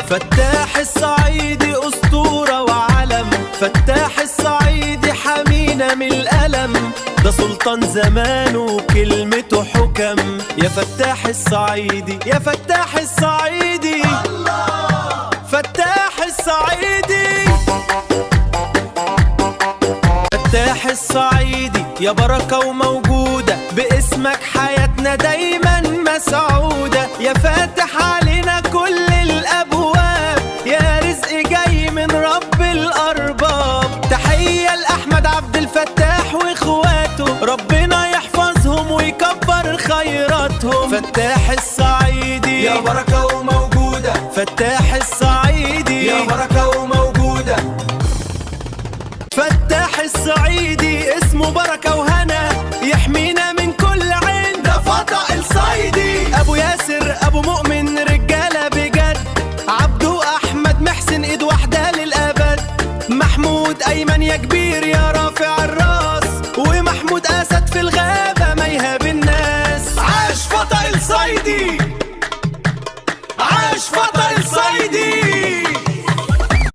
فتاح الصعيدي أسطورة وعلم، فتاح الصعيدي حمينا من الألم، ده سلطان زمانه وكلمته حكم. يا فتاح الصعيدي يا فتاح الصعيدي الله، فتاح الصعيدي، فتاح الصعيدي يا بركة وموجودة، باسمك حياتنا دايما مسعودة. يا فاتح علينا كل الأبواب، يا رزق جاي من رب الأرباب. تحية لأحمد عبد الفتاح وإخواته، ربنا يحفظهم ويكبر خيراتهم. فتاح الصعيدي يا بركة وموجودة، فتاح الصعيدي يا بركة وموجودة. فتاح الصعيدي اسمه بركة وهنا، يحمينا من كل عين، ده فطأ الصيدي. أبو ياسر أبو مؤمن رجالة بجد، عبده أحمد محسن إيد واحدة للأبد. محمود أيمن يا كبير يا رافع الراس، ومحمود أسد في الغابة